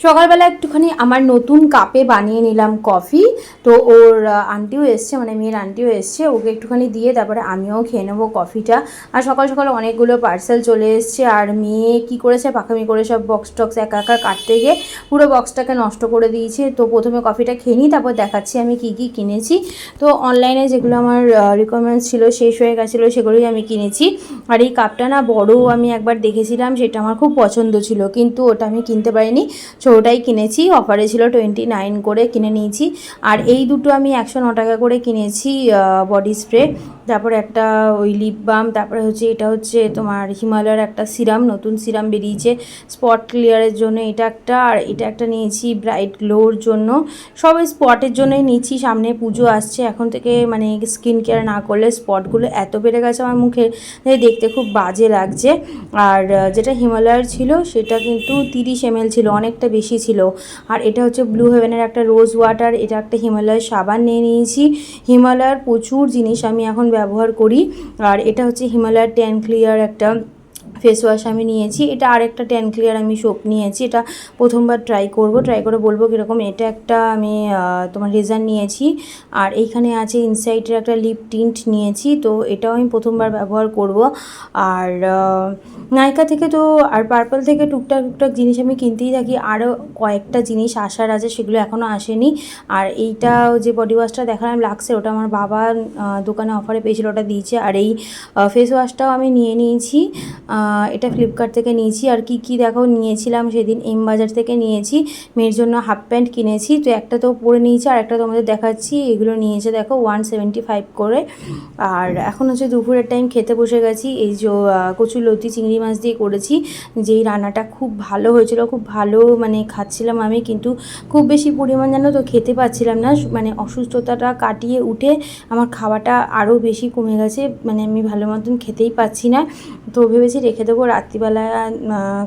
সকালবেলা একটুখানি আমার নতুন কাপে বানিয়ে নিলাম কফি। তো ওর আন্টিও এসছে, মানে মেয়ের আন্টিও এসছে, ওকে একটুখানি দিয়ে তারপরে আমিও খেয়ে নেবো কফিটা। আর সকাল সকাল অনেকগুলো পার্সেল চলে এসছে, আর মেয়ে কী করেছে পাখামি করে সব বক্স টক্স একা একা কাটতে গিয়ে পুরো বক্সটাকে নষ্ট করে দিয়েছে। তো প্রথমে কফিটা খেয়ে নিই, তারপর দেখাচ্ছি আমি কী কী কিনেছি। তো অনলাইনে যেগুলো আমার রিকোয়ারমেন্টস ছিল শেষ হয়ে গেছিলো সেগুলোই আমি কিনেছি। আর এই কাপটা না বড় আমি একবার দেখেছিলাম, সেটা আমার খুব পছন্দ ছিল, কিন্তু ওটা আমি কিনতে পারিনি। ছোটোটাই কিনেছি, অফারে ছিল 29 করে কিনে নিয়েছি। আর এই দুটো আমি 109 টাকা করে কিনেছি, বডি স্প্রে, তারপরে একটা ওই লিপ বাম, তারপরে হচ্ছে এটা হচ্ছে তোমার হিমালয়ের একটা সিরাম, নতুন সিরাম বেরিয়েছে স্পট ক্লিয়ারের জন্য, এটা একটা। আর এটা একটা নিয়েছি ব্রাইট গ্লোর জন্য। সব স্পটের জন্যই নিচ্ছি, সামনে পুজো আসছে, এখন থেকে মানে স্কিন কেয়ার না করলে স্পটগুলো এত বেড়ে গেছে আমার মুখে, দেখতে খুব বাজে লাগছে। আর যেটা হিমালয়ের ছিল সেটা কিন্তু 30 ml ছিল, অনেকটা বেশি ছিল। আর এটা হচ্ছে ব্লু হেভেনের একটা রোজ ওয়াটার, এটা একটা হিমালয়ের সাবান নিয়ে নিয়েছি। হিমালয়ের প্রচুর জিনিস আমি এখন ব্যবহার করি। আর এটা হচ্ছে হিমালয়ের ট্যান ক্লিয়ার একটা ফেস ওয়াশ আমি নিয়েছি। এটা আরেকটা ট্যান ক্লিয়ার আমি সোপ নিয়েছি, এটা প্রথমবার ট্রাই করে বলবো কীরকম। এটা একটা আমি তোমার রেজার নিয়েছি। আর এইখানে আছে ইনসাইটের একটা লিপ টিন্ট নিয়েছি, তো এটাও আমি প্রথমবার ব্যবহার করব। আর নাইকা থেকে তো আর পার্পল থেকে টুকটাক টুকটাক জিনিস আমি কিনতেই থাকি, আরও কয়েকটা জিনিস আসার আছে, সেগুলো এখনও আসেনি। আর এইটা যে বডি ওয়াশটা দেখালাম লাক্সের, ওটা আমার বাবা দোকানে অফারে পেয়েছিল, ওটা দিয়েছে। আর এই ফেস ওয়াশটাও আমি নিয়ে নিয়েছি, এটা ফ্লিপকার্ট থেকে নিয়েছি। আর কি দেখো নিয়েছিলাম সেদিন এম বাজার থেকে নিয়েছি, মেয়ের জন্য হাফ প্যান্ট কিনেছি, তো একটা তো পরে নিয়েছি আর একটা তোমাদের দেখাচ্ছি। এগুলো নিয়েছে দেখো 175 করে। আর এখন হচ্ছে দুপুরের টাইম, খেতে বসে গেছি। এই যে কচুরলতি চিংড়ি মাছ দিয়ে করেছি, যেই রান্নাটা খুব ভালো হয়েছিল, খুব ভালো মানে খাচ্ছিলাম আমি, কিন্তু খুব বেশি পরিমাণ জানো তো খেতে পাচ্ছিলাম না, মানে অসুস্থতাটা কাটিয়ে উঠে আমার খাওয়াটা আরও বেশি কমে গেছে, মানে আমি ভালো মতন খেতেই পাচ্ছি না। তো ভেবেছি রেখে দেবো, রাত্রিবেলা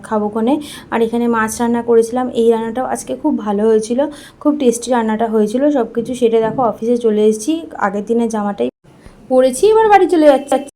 খাবো কোনে। আর এখানে মাছ রান্না করেছিলাম, এই রান্নাটাও আজকে খুব ভালো হয়েছিল, খুব টেস্টি রান্নাটা হয়েছিল সব কিছু। সেটা দেখো অফিসে চলে এসেছি, আগের দিনের জামাটাই পরেছি, এবার বাড়ি চলে যাচ্ছি।